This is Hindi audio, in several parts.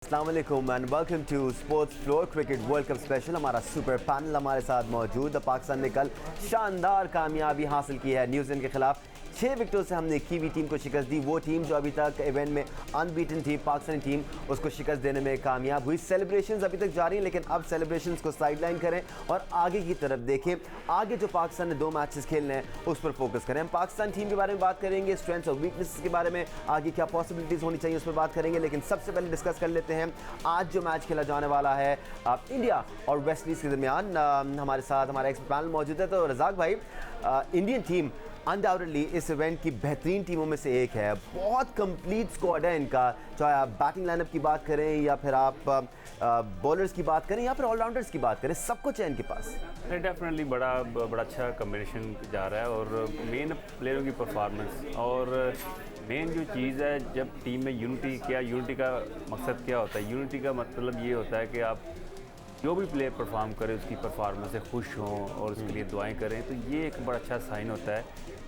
अस्सलाम वालेकुम and welcome to sports floor cricket world cup special. हमारा सुपर पैनल हमारे साथ मौजूद। पाकिस्तान ने कल शानदार कामयाबी हासिल की है न्यूजीलैंड के खिलाफ। 6 विकेटों से हमने कीवी टीम को शिकस्त दी। वो टीम जो अभी तक इवेंट में अनबीटन थी, पाकिस्तानी टीम, उसको शिकस्त देने में कामयाब हुई। सेलिब्रेशंस अभी तक जारी हैं, लेकिन अब सेलिब्रेशंस को साइडलाइन करें और आगे की तरफ देखें। आगे जो पाकिस्तान ने 2 मैचेस खेलने हैं उस पर फोकस करें। हम पाकिस्तान टीम के बारे में बात करेंगे, स्ट्रेंथ्स और वीकनेसेस के बारे में, आगे क्या पॉसिबिलिटीज़ होनी चाहिए उस पर बात करेंगे। लेकिन सबसे पहले डिस्कस कर लेते हैं आज जो मैच खेला जाने वाला है इंडिया और वेस्ट इंडीज़ के दरमियान। हमारे साथ हमारा एक्सपर्ट पैनल मौजूद है। तो रज़ाक भाई, इंडियन टीम अनडाउटेडली इस इवेंट की बेहतरीन टीमों में से एक है। बहुत कंप्लीट स्क्वाड है इनका, चाहे आप बैटिंग लाइनअप की बात करें या फिर आप बॉलर्स की बात करें या फिर ऑलराउंडर्स की बात करें, सब कुछ है इनके पास। डेफिनेटली बड़ा अच्छा कम्बिनेशन जा रहा है और मेन प्लेयरों की परफॉर्मेंस और मेन जो चीज़ है, जब टीम में यूनिटी का मकसद क्या होता है? यूनिटी का मतलब ये होता है कि आप जो भी प्लेयर परफॉर्म करे उसकी परफॉर्मेंस से खुश हों और उसके लिए दुआएं करें। तो ये एक बड़ा अच्छा साइन होता है।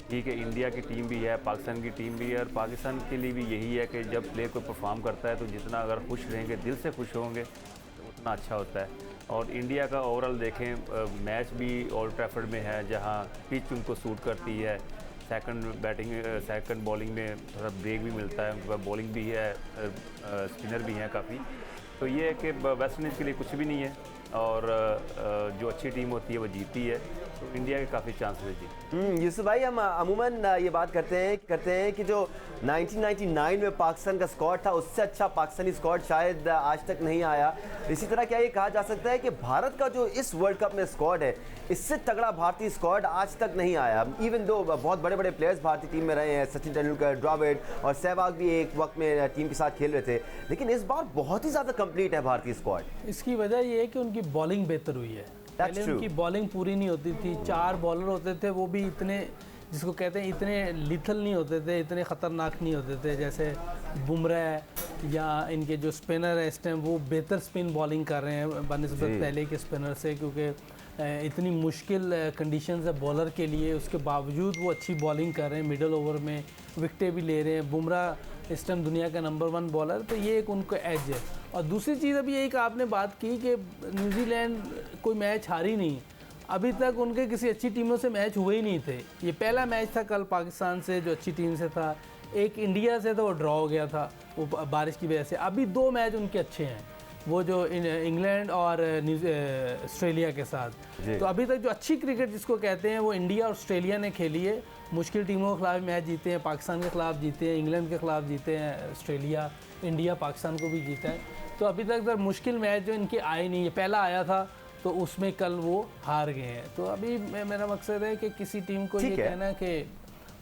ठीक है, इंडिया की टीम भी है, पाकिस्तान की टीम भी है और पाकिस्तान के लिए भी यही है कि जब प्लेयर कोई परफॉर्म करता है तो जितना अगर खुश रहेंगे, दिल से खुश होंगे, तो उतना अच्छा होता है। और इंडिया का ओवरऑल देखें, मैच भी ओल्ड ट्रैफर्ड में है जहाँ पिच उनको सूट करती है। सेकंड बॉलिंग में थोड़ा ब्रेक भी मिलता है, उनके पास बॉलिंग भी है, स्पिनर भी हैं काफ़ी। तो ये है कि वेस्ट इंडीज़ के लिए कुछ भी नहीं है और जो अच्छी टीम होती है वो जीती है। तो इंडिया के काफ़ी चांसेस है जी। यूसुफ भाई, हम अमूमन ये बात करते हैं कि जो 1999 में पाकिस्तान का स्क्वाड था उससे अच्छा पाकिस्तानी स्क्वाड शायद आज तक नहीं आया। इसी तरह क्या ये कहा जा सकता है कि भारत का जो इस वर्ल्ड कप में स्क्वाड है, इससे तगड़ा भारतीय स्क्वाड आज तक नहीं आया। इवन दो बहुत बड़े बड़े प्लेयर्स भारतीय टीम में रहे हैं, सचिन तेंदुलकर, द्रविड़ और सहवाग भी एक वक्त में टीम के साथ खेल रहे थे, लेकिन इस बार बहुत ही ज़्यादा कंप्लीट है भारतीय स्क्वाड। इसकी वजह ये है कि उनकी बॉलिंग बेहतर हुई है। पहले उनकी बॉलिंग पूरी नहीं होती थी, 4 बॉलर होते थे, वो भी इतने, जिसको कहते हैं, इतने लिथल नहीं होते थे, इतने ख़तरनाक नहीं होते थे। जैसे बुमराह या इनके जो स्पिनर है इस टाइम, वो बेहतर स्पिन बॉलिंग कर रहे हैं बनिस्बत पहले के स्पिनर से, क्योंकि इतनी मुश्किल कंडीशंस है बॉलर के लिए, उसके बावजूद वो अच्छी बॉलिंग कर रहे हैं। मिडल ओवर में विकटें भी ले रहे हैं। बुमराह इस टाइम दुनिया का नंबर 1 बॉलर, तो ये एक उनको एज है। और दूसरी चीज़ अभी एक आपने बात की कि न्यूजीलैंड कोई मैच हारी नहीं, अभी तक उनके किसी अच्छी टीमों से मैच हुए ही नहीं थे। ये पहला मैच था कल पाकिस्तान से जो अच्छी टीम से था, एक इंडिया से तो वो ड्रॉ हो गया था वो बारिश की वजह से। अभी 2 मैच उनके अच्छे हैं, वो जो इंग्लैंड और ऑस्ट्रेलिया के साथ। तो अभी तक जो अच्छी क्रिकेट जिसको कहते हैं वो इंडिया और ऑस्ट्रेलिया ने खेली है। मुश्किल टीमों के खिलाफ मैच जीते हैं, पाकिस्तान के खिलाफ जीते हैं, इंग्लैंड के खिलाफ जीते हैं ऑस्ट्रेलिया, इंडिया पाकिस्तान को भी जीता है। तो अभी तक मुश्किल मैच जो इनके आए नहीं है, पहला आया था तो उसमें कल वो हार गए हैं। तो अभी मेरा मकसद है कि किसी टीम को ये कहना कि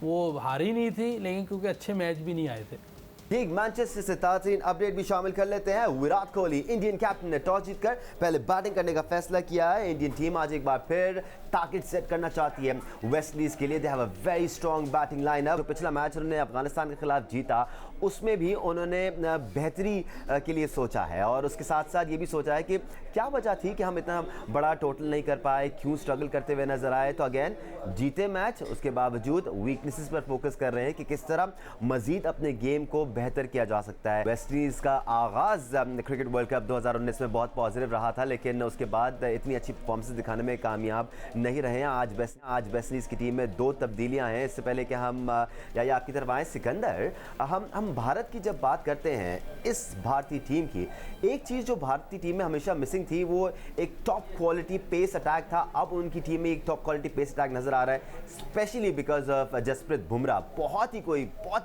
वो हारी नहीं थी, लेकिन क्योंकि अच्छे मैच भी नहीं आए थे। ठीक, मैनचेस्टर से ताज़ीन अपडेट भी शामिल कर लेते हैं। विराट कोहली इंडियन कैप्टन ने टॉस जीतकर पहले बैटिंग करने का फैसला किया है। इंडियन टीम आज एक बार फिर टारगेट सेट करना चाहती है वेस्ट इंडीज़ के लिए। They have a very strong batting lineup. जो पिछला मैच उन्होंने अफगानिस्तान के खिलाफ जीता, उसमें भी उन्होंने बेहतरी के लिए सोचा है और उसके साथ साथ ये भी सोचा है कि क्या वजह थी कि हम इतना बड़ा टोटल नहीं कर पाए, क्यों स्ट्रगल करते हुए नजर आए। तो अगेन जीते मैच, उसके बावजूद वीकनेसेस पर फोकस कर रहे हैं कि किस तरह मजीद अपने गेम को बेहतर किया जा सकता है। वेस्ट इंडीज़ का आगाज़ क्रिकेट वर्ल्ड कप 2019 में बहुत पॉजिटिव रहा था, लेकिन उसके बाद इतनी अच्छी परफॉर्मेंस दिखाने में कामयाब नहीं रहे हैं। आज वेस्ट इंडीज़ की टीम में 2 तब्दीलियां हैं। इससे पहले कि हम या आपकी तरफ आए सिकंदर, हम भारत की जब बात करते हैं इस भारतीय टीम की, एक चीज़ जो भारतीय टीम में हमेशा मिसिंग थी वो एक टॉप क्वालिटी पेस अटैक था। अब उनकी टीम में एक टॉप क्वालिटी पेस अटैक नजर आ रहा है, specially because of Jasprit Bumrah. बहुत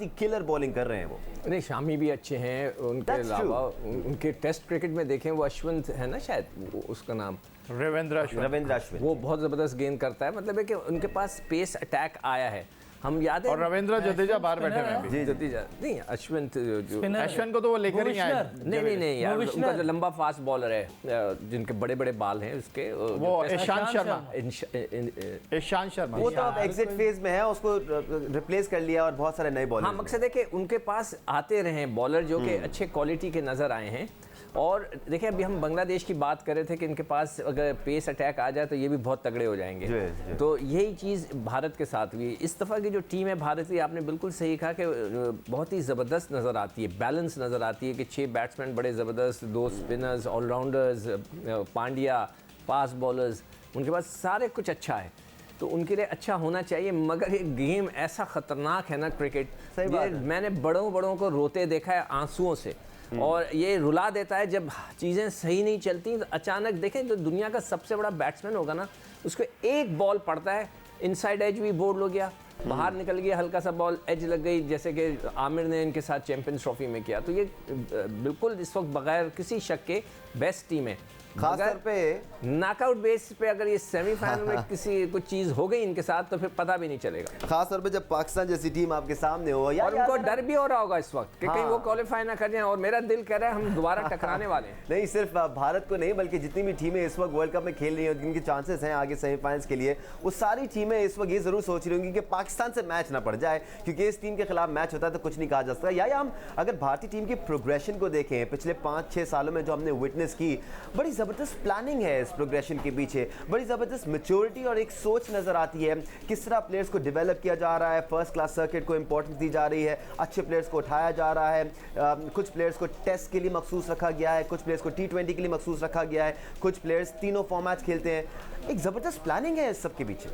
ही किलर बॉलिंग कर रहे हैं वो। नहीं, शामी भी अच्छे हैं। उनके अलावा उनके टेस्ट क्रिकेट में देखें, वो अश्विन है ना, शायद उसका नाम रविंद्र अश्विन, वो बहुत ज़बरदस्त गेंद करता है। मतलब है कि उनके पास पेस अटैक आया है, हम याद है। और रविंद्र जडेजा बाहर बैठे हुए हैं। जी, जडेजा नहीं, अश्विन अश्विन को तो वो लेकर ही आए। नहीं यार, उनका जो लंबा फास्ट बॉलर है, जिनके बड़े बड़े बाल हैं उसके, वो ईशांत शर्मा, वो तो अब एग्जिट फेज में है, उसको रिप्लेस कर लिया और बहुत सारे नए बॉलर। हाँ, मकसद है कि उनके पास आते रहे बॉलर जो कि अच्छे क्वालिटी के नजर आए हैं। और देखिए अभी हम बांग्लादेश की बात कर रहे थे कि इनके पास अगर पेस अटैक आ जाए तो ये भी बहुत तगड़े हो जाएंगे। तो यही चीज़ भारत के साथ हुई। इस दफ़ा की जो टीम है भारत की, आपने बिल्कुल सही कहा कि बहुत ही ज़बरदस्त नज़र आती है, बैलेंस नज़र आती है कि 6 बैट्समैन बड़े ज़बरदस्त, 2 spinners, allrounders, Pandya, fast bowlers, उनके पास सारे कुछ अच्छा है। तो उनके लिए अच्छा होना चाहिए, मगर ये गेम ऐसा ख़तरनाक है ना क्रिकेट, ये मैंने बड़ों को रोते देखा है आंसुओं से, और ये रुला देता है जब चीज़ें सही नहीं चलती। तो अचानक देखें जो दुनिया का सबसे बड़ा बैट्समैन होगा ना, उसको एक बॉल पड़ता है, इनसाइड एज भी बोल्ड हो गया, बाहर निकल गया, हल्का सा बॉल एज लग गई, जैसे कि आमिर ने इनके साथ चैंपियंस ट्रॉफी में किया। तो ये बिल्कुल इस वक्त बगैर किसी शक के बेस्ट टीम है। खासतौर पे नॉकआउट बेस पे अगर ये सेमीफाइनल में किसी कुछ चीज हो गई इनके साथ तो फिर पता भी नहीं चलेगा। खासतौर पे जब पाकिस्तान जैसी टीम आपके सामने हो, या और उनको डर भी हो रहा होगा इस वक्त कि कहीं वो क्वालिफाई ना कर जाएं, और मेरा दिल कह रहा है हम दोबारा टकराने वाले हैं। नहीं, सिर्फ भारत को नहीं बल्कि जितनी भी टीमें इस वक्त वर्ल्ड कप में खेल रही हैं, जिनके चांसेस हैं आगे सेमीफाइनल्स के लिए, वो सारी टीमें इस वक्त ये जरूर सोच रही होंगी कि पाकिस्तान से मैच ना पड़ जाए, क्योंकि इस टीम के खिलाफ मैच होता है तो कुछ नहीं कहा जा सकता। या हम अगर भारतीय टीम की प्रोग्रेशन को देखें पिछले 5-6 सालों में जो हमने विटनेस की, बड़ी ज़बरदस्त प्लानिंग है इस प्रोग्रेशन के पीछे, बड़ी ज़बरदस्त मैच्योरिटी और एक सोच नज़र आती है। किस तरह प्लेयर्स को डेवलप किया जा रहा है, फर्स्ट क्लास सर्किट को इंपॉर्टेंस दी जा रही है, अच्छे प्लेयर्स को उठाया जा रहा है, कुछ प्लेयर्स को टेस्ट के लिए मखसूस रखा गया है, कुछ प्लेयर्स को T20 के लिए मखसूस रखा गया है, कुछ प्लेयर्स तीनों फॉर्मेट्स खेलते हैं। एक ज़बरदस्त प्लानिंग है इस सब के पीछे।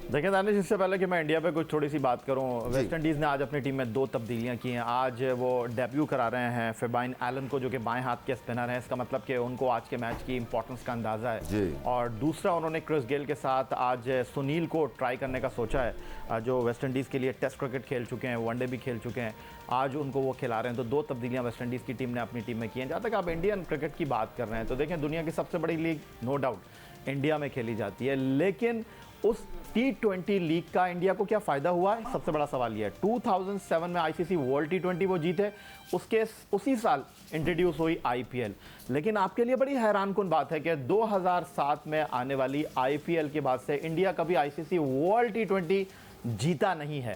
देखिए दानिश, इससे पहले कि मैं इंडिया पे कुछ थोड़ी सी बात करूं, वेस्ट इंडीज़ ने आज अपनी टीम में 2 तब्दीलियां की हैं। आज वो डेब्यू करा रहे हैं फेबाइन एलन को, जो कि बाएं हाथ के स्पिनर हैं। इसका मतलब कि उनको आज के मैच की इंपॉर्टेंस का अंदाज़ा है। और दूसरा, उन्होंने क्रिस गेल के साथ आज सुनील को ट्राई करने का सोचा है, जो वेस्ट इंडीज़ के लिए टेस्ट क्रिकेट खेल चुके हैं, वनडे भी खेल चुके हैं। आज उनको वो खिला रहे हैं। तो 2 तब्दीलियाँ वेस्ट इंडीज़ की टीम ने अपनी टीम में की हैं। जहाँ तक आप इंडियन क्रिकेट की बात कर रहे हैं तो देखें, दुनिया की सबसे बड़ी लीग नो डाउट इंडिया में खेली जाती है, लेकिन उस T20 लीग का इंडिया को क्या फ़ायदा हुआ है? सबसे बड़ा सवाल ये है। 2007 में ICC वर्ल्ड T20 वो जीते, उसी साल इंट्रोड्यूस हुई IPL। लेकिन आपके लिए बड़ी हैरानकुन बात है कि 2007 में आने वाली IPL के बाद से इंडिया कभी ICC वर्ल्ड T20 जीता नहीं है।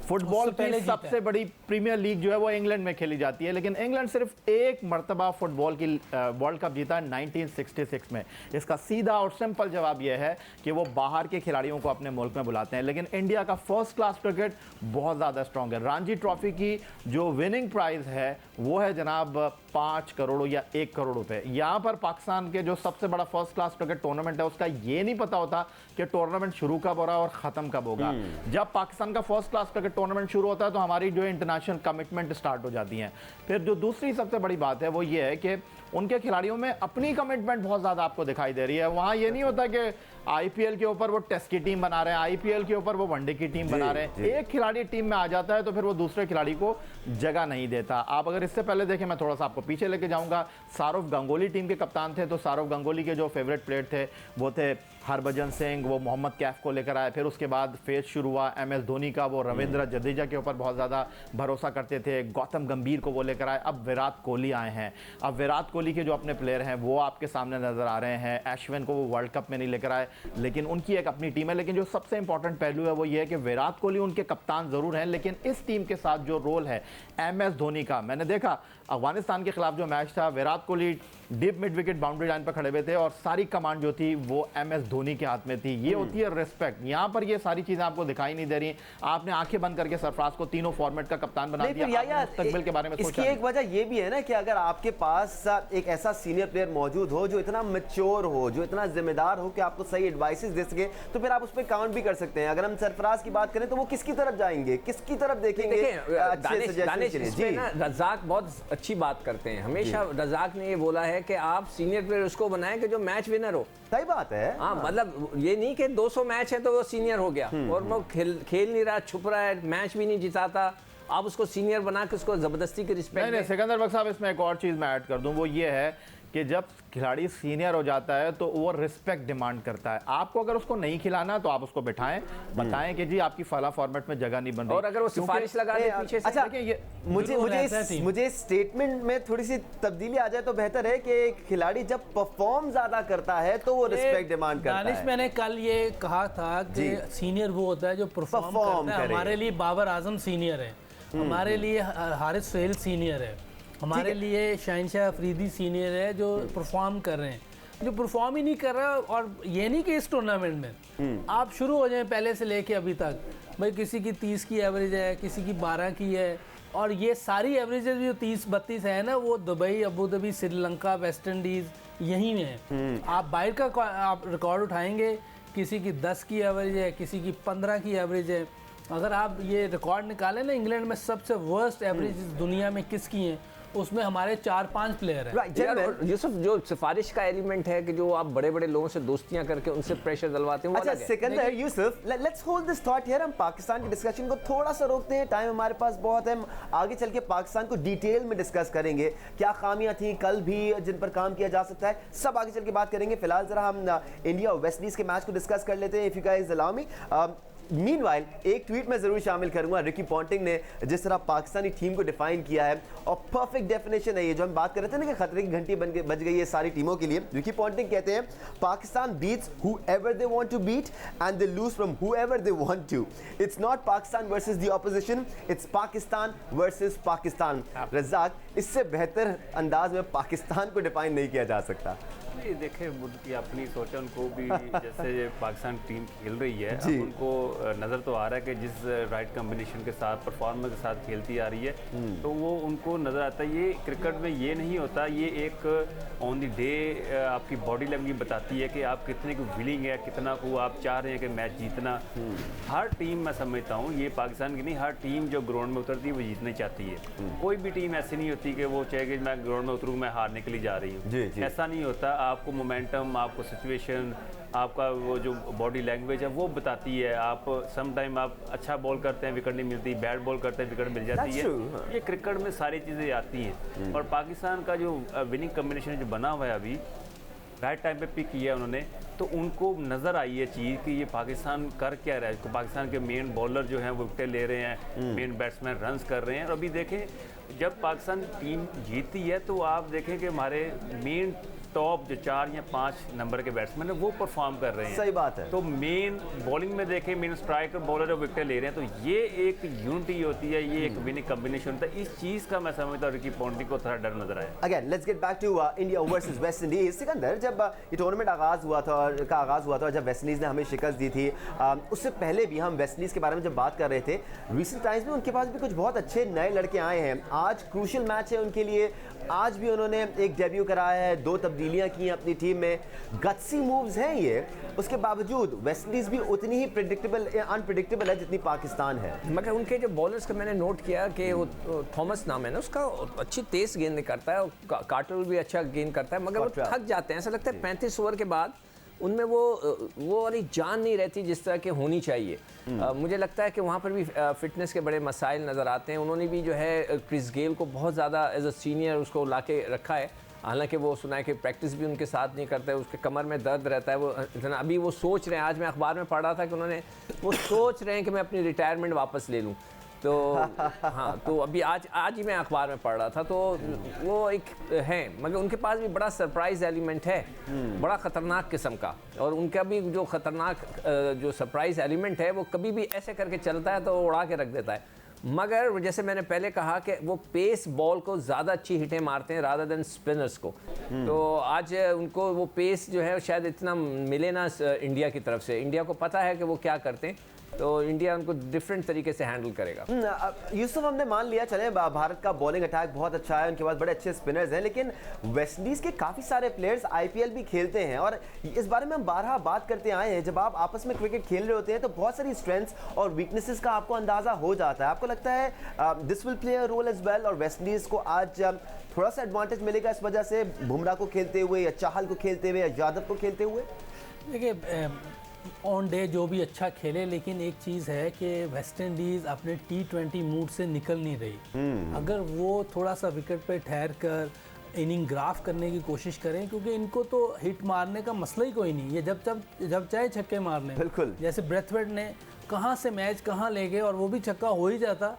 फुटबॉल की सबसे बड़ी प्रीमियर लीग जो है वो इंग्लैंड में खेली जाती है, लेकिन इंग्लैंड सिर्फ एक मर्तबा फुटबॉल की वर्ल्ड कप जीता है 1966 में। इसका सीधा और सिंपल जवाब यह है कि वो बाहर के खिलाड़ियों को अपने मुल्क में बुलाते हैं। लेकिन इंडिया का फर्स्ट क्लास क्रिकेट बहुत ज़्यादा स्ट्रॉन्ग है। रणजी ट्रॉफी की जो विनिंग प्राइस है वो है जनाब 5 करोड़ या 1 करोड़ रुपए। यहाँ पर पाकिस्तान के जो सबसे बड़ा फर्स्ट क्लास क्रिकेट टूर्नामेंट है उसका ये नहीं पता होता कि टूर्नामेंट शुरू कब हो रहा है और ख़त्म कब होगा। जब पाकिस्तान का फर्स्ट क्लास क्रिकेट टूर्नामेंट शुरू होता है तो हमारी जो इंटरनेशनल कमिटमेंट स्टार्ट हो जाती हैं। फिर जो दूसरी सबसे बड़ी बात है वो ये है कि उनके खिलाड़ियों में अपनी कमिटमेंट बहुत ज़्यादा आपको दिखाई दे रही है। वहाँ ये नहीं होता कि IPL के ऊपर वो टेस्ट की टीम बना रहे हैं, IPL के ऊपर वो वनडे की टीम बना रहे हैं। एक खिलाड़ी टीम में आ जाता है तो फिर वो दूसरे खिलाड़ी को जगह नहीं देता। आप अगर इससे पहले देखें, मैं थोड़ा सा आपको पीछे लेके जाऊंगा, सौरव गांगुली टीम के कप्तान थे। तो सौरव गांगुली के जो फेवरेट प्लेयर थे वो थे हरभजन सिंह, वो मोहम्मद कैफ को लेकर आए। फिर उसके बाद फेज शुरू हुआ MS धोनी का, वो रविंद्र जडेजा के ऊपर बहुत ज़्यादा भरोसा करते थे। गौतम गंभीर को वो लेकर आए। अब विराट कोहली आए हैं। अब विराट कोहली के जो अपने प्लेयर हैं वो आपके सामने नज़र आ रहे हैं। अश्विन को वो वर्ल्ड कप में नहीं लेकर आए, लेकिन उनकी एक अपनी टीम है। लेकिन जो सबसे इंपॉर्टेंट पहलू है वो ये है कि विराट कोहली उनके कप्तान ज़रूर हैं, लेकिन इस टीम के साथ जो रोल है MS धोनी का, मैंने देखा अफगानिस्तान के खिलाफ जो मैच था, Virat Kohli deep mid wicket boundary line पर खड़े हुए थे और सारी कमांड जो थी वो MS धोनी के हाथ में थी। ये होती है रिस्पेक्ट। यहाँ पर ये सारी चीजें आपको दिखाई नहीं दे रही। आपने आंखें बंद करके सरफराज को तीनों फॉर्मेट का कप्तान बना दिया। मुस्तकबिल के बारे में इसकी एक वजह ये भी है ना कि अगर आपके पास एक ऐसा सीनियर प्लेयर मौजूद हो जो इतना मैच्योर हो, जो इतना जिम्मेदार हो कि आपको सही एडवाइसेस दे सके, तो फिर आप उस पर काउंट भी कर सकते हैं। अगर हम सरफराज की बात करें तो वो किसकी तरफ जाएंगे, किसकी तरफ देखेंगे? रजाक बहुत अच्छी बात करते हैं। हमेशा रजाक ने ये बोला है कि आप सीनियर प्लेयर उसको बनाएं कि जो मैच विनर हो। सही बात है। हाँ, मतलब ये नहीं कि 200 मैच है तो वो सीनियर हो गया और वो खेल नहीं रहा, छुप रहा है, मैच भी नहीं जिताता, आप उसको सीनियर बना के उसको जबरदस्ती की रिस्पेक्ट। नहीं, सिकंदर बख्श साहब, इसमें एक और चीज़ मैं ऐड कर दूं, वो ये है कि जब खिलाड़ी सीनियर हो जाता है तो वो रिस्पेक्ट डिमांड करता है। आपको अगर उसको नहीं खिलाना तो आप उसको बिठाएं, बताएं कि जी आपकी फला फॉर्मेट में जगह नहीं बन रही। और अगर वो सिफारिश लगा दे पीछे से, अच्छा, मुझे स्टेटमेंट में थोड़ी सी तब्दीली आ जाए तो बेहतर है कि खिलाड़ी जब परफॉर्म ज्यादा करता है तो वो रिस्पेक्ट डिमांड करता है। मैंने कल ये कहा था कि सीनियर वो होता है जो परफॉर्म करता है। हमारे लिए बाबर आजम सीनियर है, हमारे लिए हारिस सोहेल सीनियर है, हमारे लिए शहनशाह अफरीदी सीनियर है जो परफॉर्म कर रहे हैं, जो परफॉर्म ही नहीं कर रहा। और ये नहीं कि इस टूर्नामेंट में आप शुरू हो जाएं पहले से लेके अभी तक, भाई किसी की 30 की एवरेज है, किसी की 12 की है, और ये सारी एवरेजेस जो 30-32 है ना, वो Dubai, Abu Dhabi, Sri Lanka, West Indies यहीं में है। आप बाहर का आप रिकॉर्ड उठाएंगे, किसी की 10 की एवरेज है, किसी की 15 की एवरेज है। अगर आप ये रिकॉर्ड निकालें ना, इंग्लैंड में सबसे वर्स्ट एवरेज दुनिया में किसकी हैं, उसमें हमारे 4-5 प्लेयर हैं। यूसुफ, जो सिफारिश का एलिमेंट है कि जो आप बड़े बड़े लोगों से दोस्तियां करके उनसे प्रेशर दिलवाते हैं, अच्छा Sikandar, Yusuf, let's hold this thought here. हम पाकिस्तान की डिस्कशन को थोड़ा सा रोकते हैं, टाइम हमारे पास बहुत है। हम आगे चल के पाकिस्तान को डिटेल में डिस्कस करेंगे, क्या खामियां थी कल भी जिन पर काम किया जा सकता है, सब आगे चल के बात करेंगे। फिलहाल जरा हम इंडिया और वेस्ट इंडीज के मैच को डिस्कस कर लेते हैं, if you guys allow me. Meanwhile एक ट्वीट में जरूर शामिल करूंगा, रिकी पॉन्टिंग ने जिस तरह पाकिस्तानी टीम को डिफाइन किया है, और परफेक्ट डेफिनेशन है ये जो हम बात कर रहे थे ना कि खतरे की घंटी बज गई है सारी टीमों के लिए। रिकी पॉन्टिंग कहते हैं Pakistan beats whoever they want to beat and they lose from whoever they want to. It's not Pakistan versus the opposition, it's Pakistan versus Pakistan. Razzaq, इससे बेहतर अंदाज में पाकिस्तान को डिफाइन नहीं किया जा सकता। नहीं, देखे बुद्ध की अपनी सोच है, उनको भी जैसे पाकिस्तान टीम खेल रही है, अब उनको नज़र तो आ रहा है कि जिस राइट कॉम्बिनेशन के साथ, परफॉर्मेंस के साथ खेलती आ रही है, तो वो उनको नज़र आता है। ये क्रिकेट में ये नहीं होता, ये एक ऑन द डे आपकी बॉडी लैंग्वेज बताती है कि आप कितने को विलिंग है, कितना को आप चाह रहे हैं कि मैच जीतना। हर टीम, मैं समझता हूँ ये पाकिस्तान की नहीं, हर टीम जो ग्राउंड में उतरती है वो जीतना चाहती है। कोई भी टीम ऐसी नहीं होती कि वो चाहे कि मैं ग्राउंड में उतरूँ, मैं हारने के लिए जा रही हूँ, ऐसा नहीं होता। आपको मोमेंटम, आपको सिचुएशन, आपका वो जो बॉडी लैंग्वेज है वो बताती है। आप सम टाइम आप अच्छा बॉल करते हैं, विकेट नहीं मिलती, बैड बॉल करते हैं, विकेट मिल जाती है। ये क्रिकेट में सारी चीज़ें आती हैं। और पाकिस्तान का जो विनिंग कॉम्बिनेशन जो बना हुआ है अभी, राइट टाइम पे पिक किया उन्होंने, तो उनको नज़र आई है चीज़ कि ये पाकिस्तान कर क्या रहा है। पाकिस्तान के मेन बॉलर जो हैं वो विकेट ले रहे हैं, मेन बैट्समैन रन्स कर रहे हैं। और अभी देखें, जब पाकिस्तान टीम जीतती है तो आप देखें कि हमारे मेन टॉप जो 4 या 5 नंबर के बैट्समैन है वो परफॉर्म कर रहे हैं। सही बात है। तो मेन बॉलिंग में देखें, मेन स्ट्राइकर बॉलर है विकेट ले रहे हैं, तो ये एक यूनिटी होती है, ये एक विनिंग कॉम्बिनेशन होता है। इस चीज़ का मैं समझता हूँ रिकी पॉन्टिंग को थोड़ा डर नजर आया। Again let's get back to India versus West Indies. Sikandar, जब ये टूर्नामेंट आगाज़ हुआ था, जब वेस्ट इंडीज़ ने हमें शिकस्त दी थी, उससे पहले भी हम वेस्ट इंडीज़ के बारे में जब बात कर रहे थे, रिसेंट टाइम्स में उनके पास भी कुछ बहुत अच्छे नए लड़के आए हैं। आज क्रूशियल मैच है उनके लिए, आज भी उन्होंने एक डेब्यू कराया है, 2 तब्दीलियां की हैं अपनी टीम में, गट्सी मूव्स हैं ये। उसके बावजूद वेस्ट इंडीज भी उतनी ही अनप्रेडिक्टेबल है जितनी पाकिस्तान है। मगर उनके जो बॉलर्स का मैंने नोट किया कि वो थॉमस नाम है ना उसका, अच्छी तेज गेंद करता है, और कार्टर भी अच्छा गेंद करता है, मगर वो थक जाते हैं। ऐसा लगता है 35 ओवर के बाद उनमें वो वाली जान नहीं रहती जिस तरह के होनी चाहिए। मुझे लगता है कि वहाँ पर भी फिटनेस के बड़े मसाइल नज़र आते हैं। उन्होंने भी जो है क्रिस गेल को बहुत ज़्यादा एज अ सीनियर उसको ला के रखा है, हालांकि वो सुना है कि प्रैक्टिस भी उनके साथ नहीं करता है, उसके कमर में दर्द रहता है। वो इतना अभी वो सोच रहे हैं, आज मैं अखबार में पढ़ रहा था कि वो सोच रहे हैं कि मैं अपनी रिटायरमेंट वापस ले लूँ। तो हाँ, तो अभी आज ही मैं अखबार में पढ़ रहा था, तो वो एक है, मगर उनके पास भी बड़ा सरप्राइज एलिमेंट है, बड़ा ख़तरनाक किस्म का। और उनका भी जो ख़तरनाक जो सरप्राइज एलिमेंट है वो कभी भी ऐसे करके चलता है तो उड़ा के रख देता है। मगर जैसे मैंने पहले कहा कि वो पेस बॉल को ज़्यादा अच्छी हिटें मारते हैं रादर देन स्पिनर्स को। तो आज उनको वो पेस जो है शायद इतना मिले ना इंडिया की तरफ से। इंडिया को पता है कि वो क्या करते हैं, तो इंडिया उनको डिफरेंट तरीके से हैंडल करेगा। यूसुफ, हमने मान लिया चले भारत का बॉलिंग अटैक बहुत अच्छा है, उनके पास बड़े अच्छे स्पिनर्स हैं, लेकिन वेस्ट इंडीज के काफ़ी सारे प्लेयर्स आईपीएल भी खेलते हैं, और इस बारे में हम बारहा बात करते आए हैं। जब आप आपस में क्रिकेट खेल रहे होते हैं तो बहुत सारी स्ट्रेंथ्स और वीकनेसेस का आपको अंदाजा हो जाता है। आपको लगता है this will play a role as well, और वेस्ट इंडीज को आज थोड़ा सा एडवांटेज मिलेगा इस वजह से, बुमराह को खेलते हुए या चाहल को खेलते हुए या यादव को खेलते हुए? देखिए, ऑन डे जो भी अच्छा खेले, लेकिन एक चीज़ है कि वेस्ट इंडीज़ अपने T20 मूड से निकल नहीं रही। अगर वो थोड़ा सा विकेट पे ठहर कर इनिंग ग्राफ करने की कोशिश करें, क्योंकि इनको तो हिट मारने का मसला ही कोई नहीं, ये जब चाहे छक्के मार लें। बिल्कुल, जैसे ब्रेथवेट ने कहाँ से मैच कहाँ ले गए, और वो भी छक्का हो ही जाता,